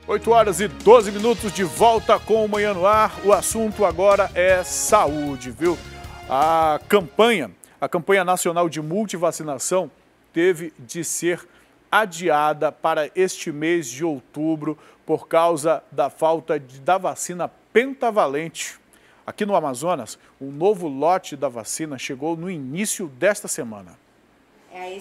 8 horas e 12 minutos de volta com o Manhã no Ar. O assunto agora é saúde, viu? A campanha nacional de multivacinação teve de ser adiada para este mês de outubro por causa da falta da vacina pentavalente. Aqui no Amazonas, um novo lote da vacina chegou no início desta semana.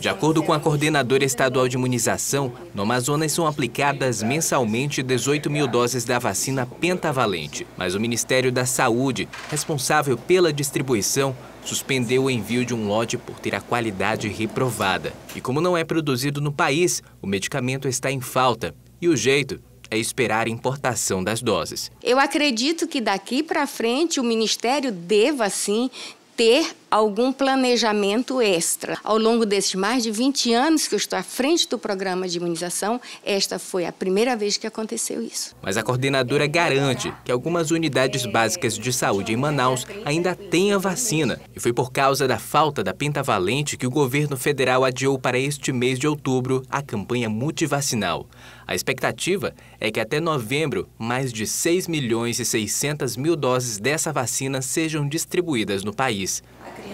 De acordo com a coordenadora estadual de imunização, no Amazonas são aplicadas mensalmente 18 mil doses da vacina pentavalente. Mas o Ministério da Saúde, responsável pela distribuição, suspendeu o envio de um lote por ter a qualidade reprovada. E como não é produzido no país, o medicamento está em falta. E o jeito é esperar a importação das doses. Eu acredito que daqui para frente o Ministério deva, sim, ter algum planejamento extra. Ao longo desses mais de 20 anos que eu estou à frente do programa de imunização, esta foi a primeira vez que aconteceu isso. Mas a coordenadora garante que algumas unidades básicas de saúde em Manaus ainda têm a vacina. E foi por causa da falta da pentavalente que o governo federal adiou para este mês de outubro a campanha multivacinal. A expectativa é que até novembro, mais de 6.600.000 doses dessa vacina sejam distribuídas no país.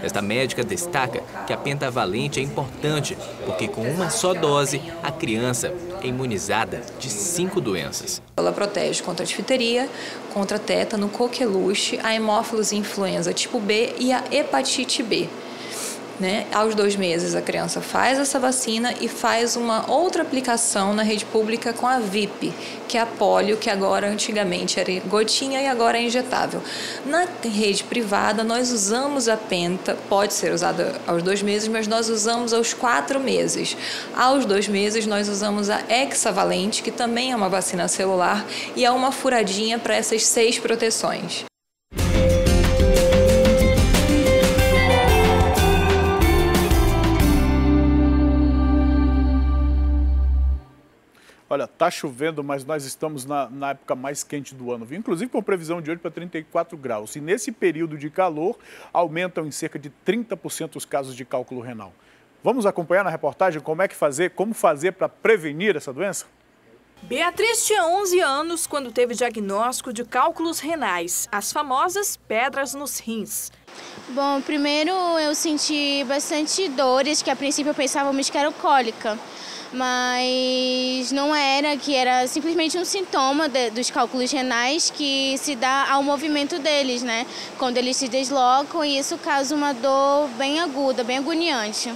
Esta médica destaca que a pentavalente é importante, porque com uma só dose, a criança é imunizada de 5 doenças. Ela protege contra a difteria, contra a tétano, coqueluche, a hemófilos influenza tipo B e a hepatite B. Aos 2 meses a criança faz essa vacina e faz uma outra aplicação na rede pública com a VIP, que é a polio, que agora antigamente era gotinha e agora é injetável. Na rede privada nós usamos a penta, pode ser usada aos 2 meses, mas nós usamos aos 4 meses. Aos 2 meses nós usamos a hexavalente, que também é uma vacina celular e é uma furadinha para essas 6 proteções. Olha, tá chovendo, mas nós estamos na época mais quente do ano, viu? Inclusive com previsão de hoje para 34 graus. E nesse período de calor, aumentam em cerca de 30% os casos de cálculo renal. Vamos acompanhar na reportagem como fazer para prevenir essa doença? Beatriz tinha 11 anos quando teve diagnóstico de cálculos renais, as famosas pedras nos rins. Bom, primeiro eu senti bastante dores, que a princípio eu pensava que era cólica. Mas não era, que era simplesmente um sintoma dos cálculos renais que se dá ao movimento deles, né? Quando eles se deslocam, e isso causa uma dor bem aguda, bem agoniante.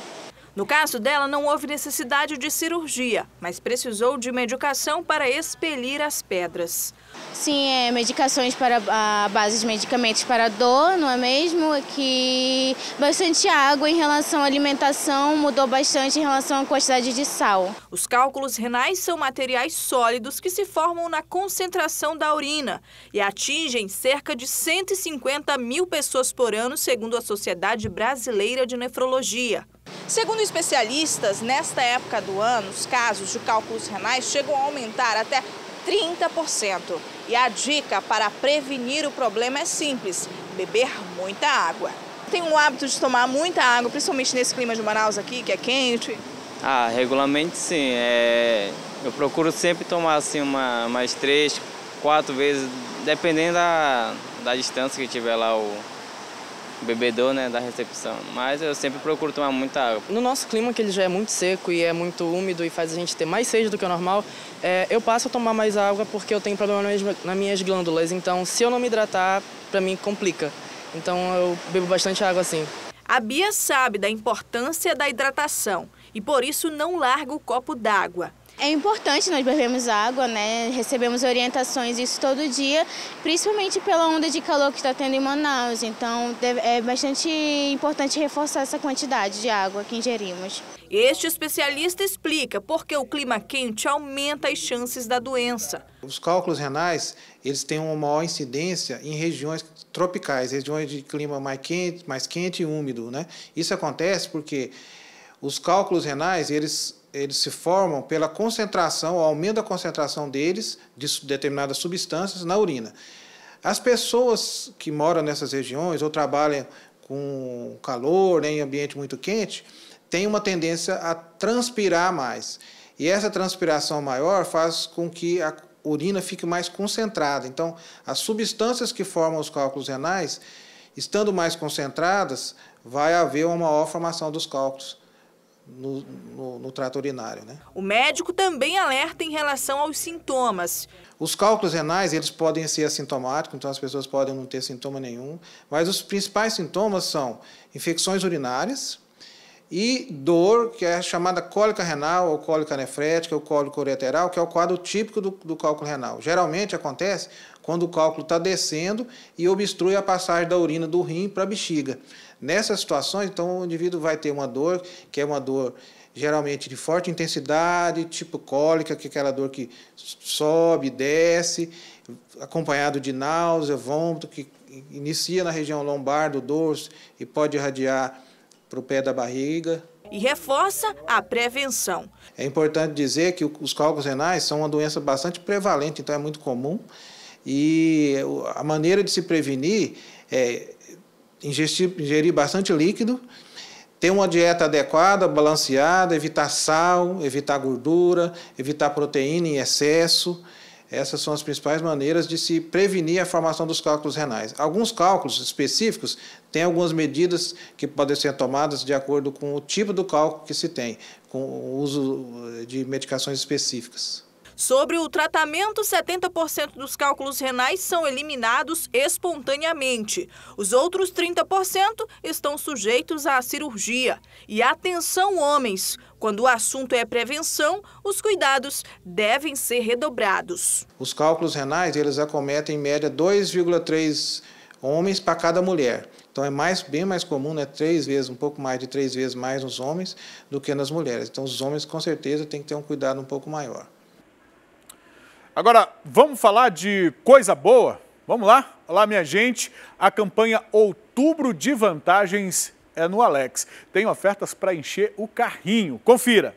No caso dela, não houve necessidade de cirurgia, mas precisou de medicação para expelir as pedras. Sim, medicações a base de medicamentos para dor, não é mesmo? Que bastante água em relação à alimentação, mudou bastante em relação à quantidade de sal. Os cálculos renais são materiais sólidos que se formam na concentração da urina e atingem cerca de 150 mil pessoas por ano, segundo a Sociedade Brasileira de Nefrologia. Segundo especialistas, nesta época do ano, os casos de cálculos renais chegam a aumentar até 30%. E a dica para prevenir o problema é simples: beber muita água. Tem um hábito de tomar muita água, principalmente nesse clima de Manaus aqui, que é quente? Regularmente sim. Eu procuro sempre tomar assim umas 3, 4 vezes, dependendo da distância que tiver lá o bebedor, né, da recepção. Mas eu sempre procuro tomar muita água. No nosso clima, que ele já é muito seco e é muito úmido e faz a gente ter mais sede do que o normal, eu passo a tomar mais água porque eu tenho problema nas minhas glândulas. Então, se eu não me hidratar, para mim complica. Então, eu bebo bastante água assim. A Bia sabe da importância da hidratação e por isso não larga o copo d'água. É importante nós bebermos água, né? Recebemos orientações isso todo dia, principalmente pela onda de calor que está tendo em Manaus. Então é bastante importante reforçar essa quantidade de água que ingerimos. Este especialista explica por que o clima quente aumenta as chances da doença. Os cálculos renais, eles têm uma maior incidência em regiões tropicais, regiões de clima mais quente e úmido, né? Isso acontece porque os cálculos renais, eles se formam pela concentração, o aumento da concentração deles, de determinadas substâncias, na urina. As pessoas que moram nessas regiões ou trabalham com calor, né, em ambiente muito quente, têm uma tendência a transpirar mais. E essa transpiração maior faz com que urina fique mais concentrada. Então, as substâncias que formam os cálculos renais, estando mais concentradas, vai haver uma maior formação dos cálculos no trato urinário, né? O médico também alerta em relação aos sintomas. Os cálculos renais, eles podem ser assintomáticos, então as pessoas podem não ter sintoma nenhum, mas os principais sintomas são infecções urinárias e dor, que é chamada cólica renal, ou cólica nefrética, ou cólica ureteral, que é o quadro típico do cálculo renal. Geralmente acontece quando o cálculo está descendo e obstrui a passagem da urina do rim para a bexiga. Nessas situações, então, o indivíduo vai ter uma dor, que é uma dor geralmente de forte intensidade, tipo cólica, que é aquela dor que sobe, desce, acompanhado de náusea, vômito, que inicia na região lombar do dorso e pode irradiar para o pé da barriga. E reforça a prevenção. É importante dizer que os cálculos renais são uma doença bastante prevalente, então é muito comum. E a maneira de se prevenir é ingerir bastante líquido, ter uma dieta adequada, balanceada, evitar sal, evitar gordura, evitar proteína em excesso. Essas são as principais maneiras de se prevenir a formação dos cálculos renais. Alguns cálculos específicos têm algumas medidas que podem ser tomadas de acordo com o tipo do cálculo que se tem, com o uso de medicações específicas. Sobre o tratamento, 70% dos cálculos renais são eliminados espontaneamente. Os outros 30% estão sujeitos à cirurgia. E atenção, homens! Quando o assunto é prevenção, os cuidados devem ser redobrados. Os cálculos renais, eles acometem em média 2,3 homens para cada mulher. Então é bem mais comum, né? 3 vezes, um pouco mais de 3 vezes mais nos homens do que nas mulheres. Então os homens com certeza têm que ter um cuidado um pouco maior. Agora, vamos falar de coisa boa? Vamos lá? Olá, minha gente. A campanha Outubro de Vantagens é no Alex. Tem ofertas para encher o carrinho. Confira.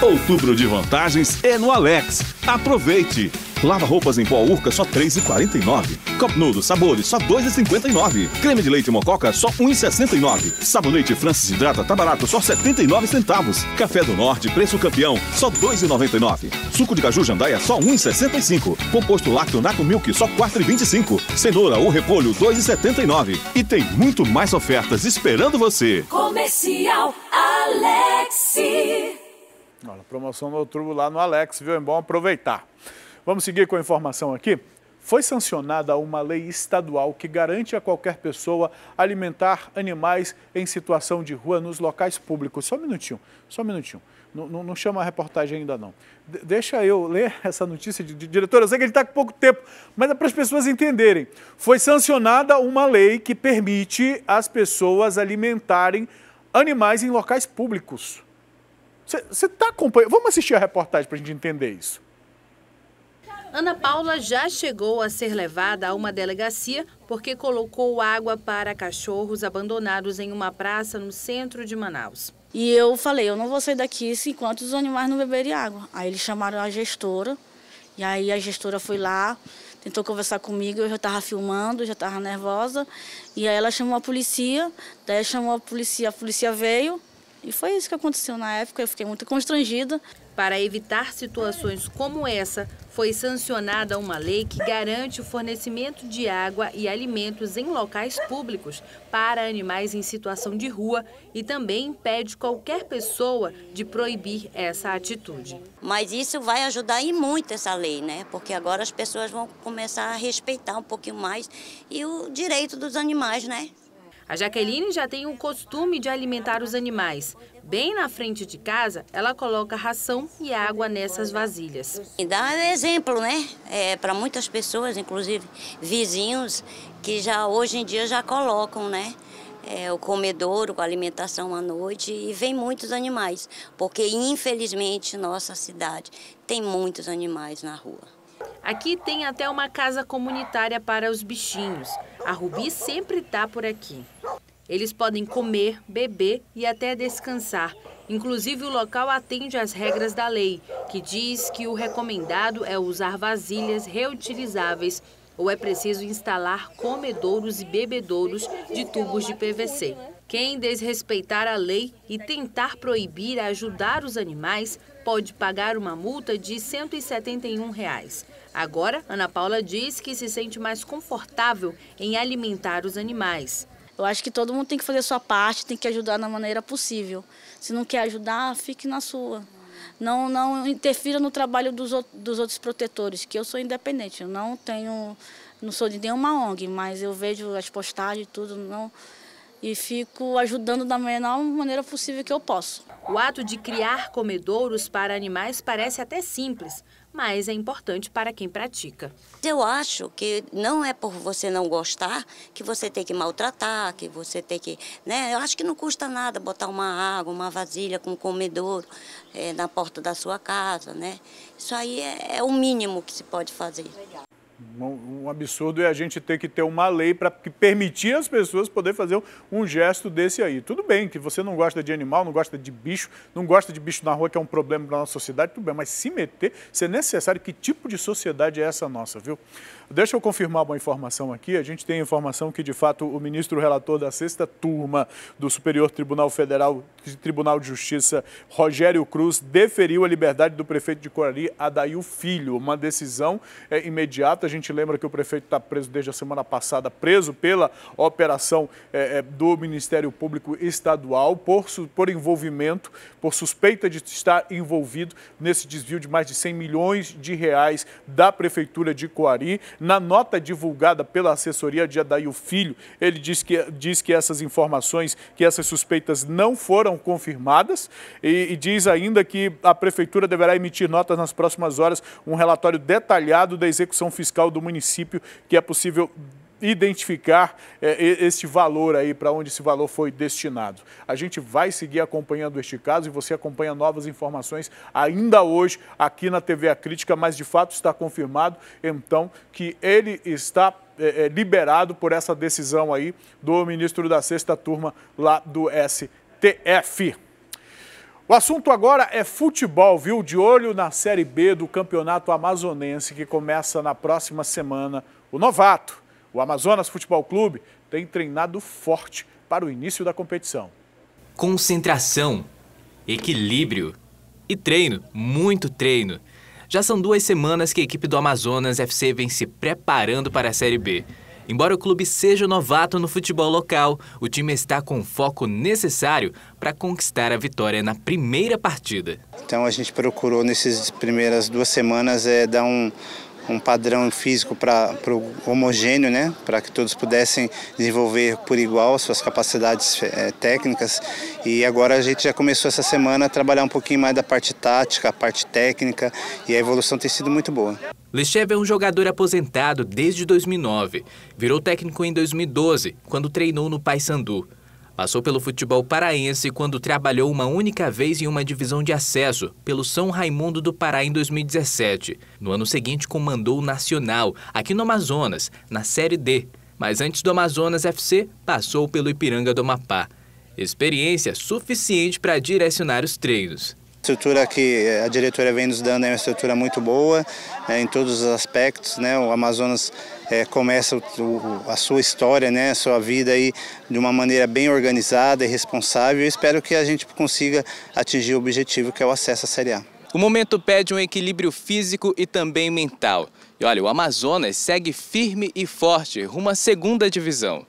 Outubro de Vantagens é no Alex. Aproveite! Lava roupas em pó Urca só R$ 3,49. Cup Noodle Sabores só R$ 2,59. Creme de leite Mococa só R$ 1,69. Sabonete Francis Hidrata tá barato só 79 centavos. Café do Norte preço campeão só R$ 2,99. Suco de caju Jandaia só R$ 1,65. Composto lácteo Naco Milk só R$ 4,25. Cenoura ou repolho R$ 2,79. E tem muito mais ofertas esperando você. Comercial Alex. Olha, promoção no outubro lá no Alex, viu? É bom aproveitar. Vamos seguir com a informação aqui. Foi sancionada uma lei estadual que garante a qualquer pessoa alimentar animais em situação de rua nos locais públicos. Só um minutinho. Não chama a reportagem ainda não. Deixa eu ler essa notícia de diretor. Eu sei que ele está com pouco tempo, mas é para as pessoas entenderem. Foi sancionada uma lei que permite as pessoas alimentarem animais em locais públicos. Você está acompanhando? Vamos assistir a reportagem para a gente entender isso. Ana Paula já chegou a ser levada a uma delegacia porque colocou água para cachorros abandonados em uma praça no centro de Manaus. E eu falei, eu não vou sair daqui enquanto os animais não beberem água. Aí eles chamaram a gestora, e aí a gestora foi lá, tentou conversar comigo, eu já estava filmando, já estava nervosa. E aí ela chamou a polícia, daí chamou a polícia veio, e foi isso que aconteceu na época, eu fiquei muito constrangida. Para evitar situações como essa, foi sancionada uma lei que garante o fornecimento de água e alimentos em locais públicos para animais em situação de rua e também impede qualquer pessoa de proibir essa atitude. Mas isso vai ajudar e muito essa lei, né? Porque agora as pessoas vão começar a respeitar um pouquinho mais e o direito dos animais, né? A Jaqueline já tem o costume de alimentar os animais. Bem na frente de casa, ela coloca ração e água nessas vasilhas. E dá exemplo, né? Para muitas pessoas, inclusive vizinhos, que já hoje em dia já colocam, né? O comedouro com alimentação à noite e vem muitos animais, porque infelizmente nossa cidade tem muitos animais na rua. Aqui tem até uma casa comunitária para os bichinhos. A Rubi sempre está por aqui. Eles podem comer, beber e até descansar. Inclusive, o local atende às regras da lei, que diz que o recomendado é usar vasilhas reutilizáveis ou é preciso instalar comedouros e bebedouros de tubos de PVC. Quem desrespeitar a lei e tentar proibir ajudar os animais pode pagar uma multa de R$ 171. Agora, Ana Paula diz que se sente mais confortável em alimentar os animais. Eu acho que todo mundo tem que fazer a sua parte, tem que ajudar da maneira possível. Se não quer ajudar, fique na sua. Não interfira no trabalho dos outros protetores, que eu sou independente. Eu não sou de nenhuma ONG, mas eu vejo as postagens e tudo, e fico ajudando da melhor maneira possível que eu posso. O ato de criar comedouros para animais parece até simples, mas é importante para quem pratica. Eu acho que não é por você não gostar que você tem que maltratar, que você tem que... né? Eu acho que não custa nada botar uma água, uma vasilha com comedouro na porta da sua casa, né? Isso aí é o mínimo que se pode fazer. Um absurdo é a gente ter que ter uma lei para permitir às pessoas poder fazer um gesto desse aí. Tudo bem que você não gosta de animal, não gosta de bicho, não gosta de bicho na rua, que é um problema para a nossa sociedade, tudo bem, mas se meter, se é necessário, que tipo de sociedade é essa nossa, viu? Deixa eu confirmar uma informação aqui. A gente tem a informação que, de fato, o ministro relator da 6ª turma do Superior Tribunal Federal, Tribunal de Justiça, Rogério Cruz, deferiu a liberdade do prefeito de Coari, Adail Filho. Uma decisão imediata. A gente lembra que o prefeito está preso desde a semana passada, preso pela operação do Ministério Público Estadual por envolvimento, por suspeita de estar envolvido nesse desvio de mais de R$100 milhões da Prefeitura de Coari. Na nota divulgada pela assessoria de Adail Filho, ele diz que essas informações, que essas suspeitas não foram confirmadas e diz ainda que a Prefeitura deverá emitir notas nas próximas horas, um relatório detalhado da execução fiscal do município, que é possível identificar este valor aí, para onde esse valor foi destinado. A gente vai seguir acompanhando este caso e você acompanha novas informações ainda hoje aqui na TV A Crítica, mas de fato está confirmado, então, que ele está liberado por essa decisão aí do ministro da 6ª turma lá do STF. O assunto agora é futebol, viu? De olho na Série B do Campeonato Amazonense, que começa na próxima semana. O novato, o Amazonas Futebol Clube, tem treinado forte para o início da competição. Concentração, equilíbrio e treino, muito treino. Já são 2 semanas que a equipe do Amazonas FC vem se preparando para a Série B. Embora o clube seja novato no futebol local, o time está com o foco necessário para conquistar a vitória na primeira partida. Então a gente procurou nessas primeiras 2 semanas dar um padrão físico para o homogêneo, né? Para que todos pudessem desenvolver por igual suas capacidades técnicas. E agora a gente já começou essa semana a trabalhar um pouquinho mais da parte tática, a parte técnica, e a evolução tem sido muito boa. Lechev é um jogador aposentado desde 2009. Virou técnico em 2012, quando treinou no Paysandu. Passou pelo futebol paraense quando trabalhou uma única vez em uma divisão de acesso, pelo São Raimundo do Pará em 2017. No ano seguinte comandou o Nacional, aqui no Amazonas, na Série D. Mas antes do Amazonas FC, passou pelo Ipiranga do Amapá. Experiência suficiente para direcionar os treinos. A estrutura que a diretoria vem nos dando é uma estrutura muito boa, em todos os aspectos, né? O Amazonas começa a sua história, né? A sua vida aí de uma maneira bem organizada e responsável. Eu espero que a gente consiga atingir o objetivo, que é o acesso à Série A. O momento pede um equilíbrio físico e também mental. E olha, o Amazonas segue firme e forte rumo à 2ª divisão.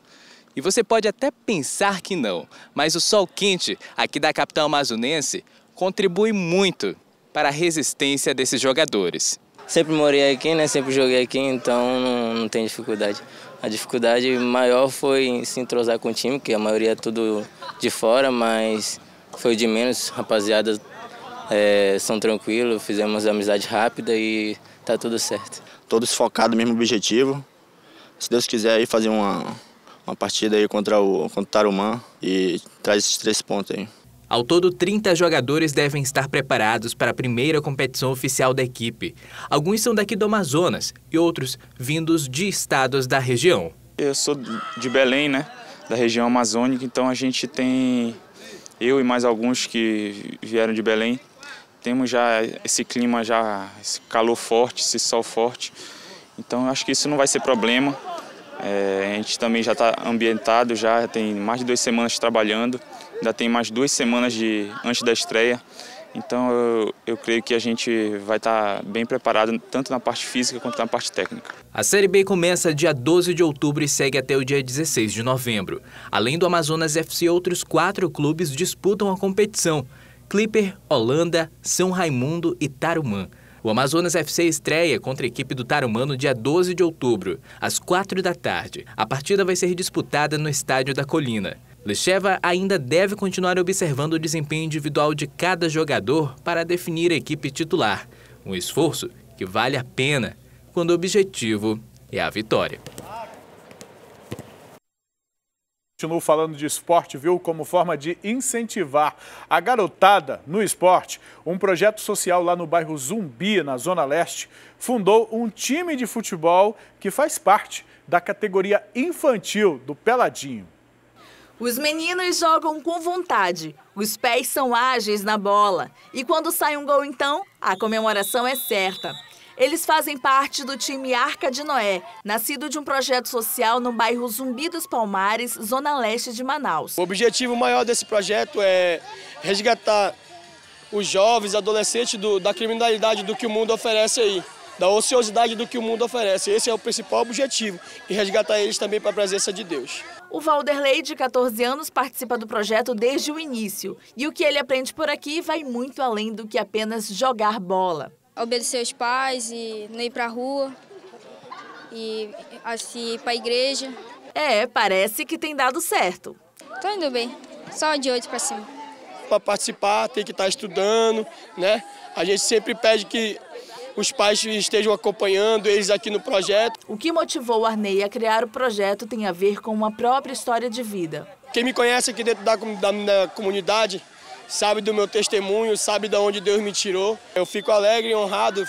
E você pode até pensar que não, mas o sol quente aqui da capital amazonense contribui muito para a resistência desses jogadores. Sempre morei aqui, né? Sempre joguei aqui, então não tem dificuldade. A dificuldade maior foi se entrosar com o time, que a maioria é tudo de fora, mas foi de menos. Rapaziada, são tranquilos, fizemos amizade rápida e tá tudo certo. Todos focados no mesmo objetivo. Se Deus quiser aí fazer uma partida aí contra o Tarumã e traz esses 3 pontos aí. Ao todo, 30 jogadores devem estar preparados para a primeira competição oficial da equipe. Alguns são daqui do Amazonas e outros vindos de estados da região. Eu sou de Belém, né? Da região amazônica, então a gente tem, eu e mais alguns que vieram de Belém, temos já esse clima, esse calor forte, esse sol forte. Então acho que isso não vai ser problema. A gente também já está ambientado, já tem mais de 2 semanas trabalhando. Ainda tem mais 2 semanas antes da estreia, Então eu creio que a gente vai estar bem preparado tanto na parte física quanto na parte técnica. A Série B começa dia 12 de outubro e segue até o dia 16 de novembro. Além do Amazonas FC, outros 4 clubes disputam a competição: Clipper, Holanda, São Raimundo e Tarumã. O Amazonas FC estreia contra a equipe do Tarumã no dia 12 de outubro, às 4 da tarde. A partida vai ser disputada no Estádio da Colina. Lecheva ainda deve continuar observando o desempenho individual de cada jogador para definir a equipe titular. Um esforço que vale a pena quando o objetivo é a vitória. Continuo falando de esporte, viu? Como forma de incentivar a garotada no esporte, um projeto social lá no bairro Zumbi, na Zona Leste, fundou um time de futebol que faz parte da categoria infantil do Peladinho. Os meninos jogam com vontade, os pés são ágeis na bola e quando sai um gol então, a comemoração é certa. Eles fazem parte do time Arca de Noé, nascido de um projeto social no bairro Zumbi dos Palmares, Zona Leste de Manaus. O objetivo maior desse projeto é resgatar os jovens, adolescentes da criminalidade do que o mundo oferece aí, da ociosidade do que o mundo oferece. Esse é o principal objetivo, e resgatar eles também para a presença de Deus. O Valderley, de 14 anos, participa do projeto desde o início. E o que ele aprende por aqui vai muito além do que apenas jogar bola. Obedecer os pais e não ir para a rua e assim, ir para a igreja. Parece que tem dado certo. Tô indo bem, só de 8 para cima. Para participar tem que estar estudando, né? A gente sempre pede que os pais estejam acompanhando eles aqui no projeto. O que motivou o Arnei a criar o projeto tem a ver com uma própria história de vida. Quem me conhece aqui dentro da minha comunidade sabe do meu testemunho, sabe de onde Deus me tirou. Eu fico alegre e honrado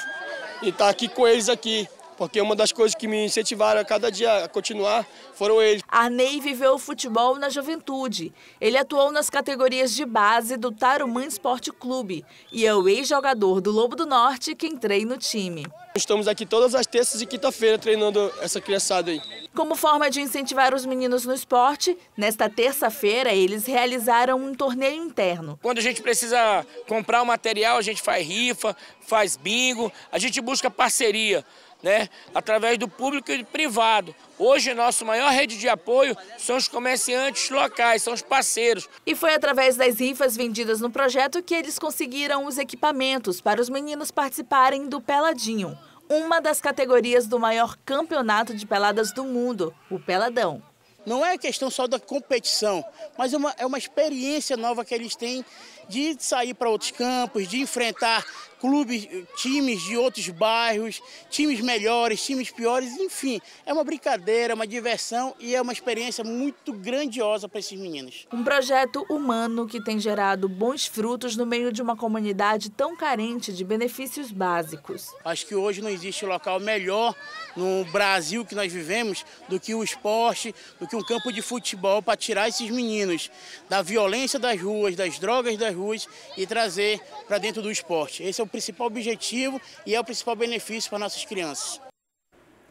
em estar aqui com eles aqui, porque uma das coisas que me incentivaram a cada dia a continuar foram eles. Arnei viveu o futebol na juventude. Ele atuou nas categorias de base do Tarumã Esporte Clube e é o ex-jogador do Lobo do Norte quem treina o time. Estamos aqui todas as terças e quinta-feira treinando essa criançada aí. Como forma de incentivar os meninos no esporte, nesta terça-feira eles realizaram um torneio interno. Quando a gente precisa comprar o material, a gente faz rifa, faz bingo, a gente busca parceria, né? Através do público e do privado. Hoje, nossa maior rede de apoio são os comerciantes locais, são os parceiros. E foi através das rifas vendidas no projeto que eles conseguiram os equipamentos para os meninos participarem do Peladinho, uma das categorias do maior campeonato de peladas do mundo, o Peladão. Não é questão só da competição, mas é uma experiência nova que eles têm de sair para outros campos, de enfrentar clubes, times de outros bairros, times melhores, times piores, enfim. É uma brincadeira, uma diversão e é uma experiência muito grandiosa para esses meninos. Um projeto humano que tem gerado bons frutos no meio de uma comunidade tão carente de benefícios básicos. Acho que hoje não existe local melhor no Brasil que nós vivemos do que o esporte, do que um campo de futebol para tirar esses meninos da violência das ruas, das drogas das ruas e trazer para dentro do esporte. Esse é o principal objetivo e é o principal benefício para nossas crianças.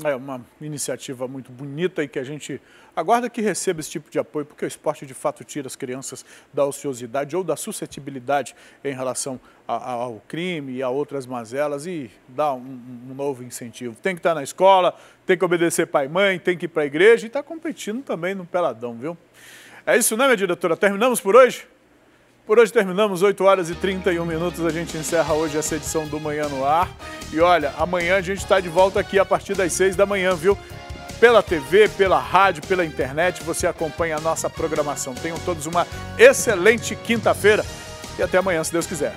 É uma iniciativa muito bonita e que a gente aguarda que receba esse tipo de apoio, porque o esporte de fato tira as crianças da ociosidade ou da suscetibilidade em relação ao crime e a outras mazelas e dá um novo incentivo. Tem que estar na escola, tem que obedecer pai e mãe, tem que ir para a igreja e está competindo também no Peladão, viu? É isso, né, minha diretora? Terminamos por hoje? Por hoje terminamos, 8 horas e 31 minutos, a gente encerra hoje essa edição do Manhã no Ar. E olha, amanhã a gente está de volta aqui a partir das 6 da manhã, viu? Pela TV, pela rádio, pela internet, você acompanha a nossa programação. Tenham todos uma excelente quinta-feira e até amanhã, se Deus quiser.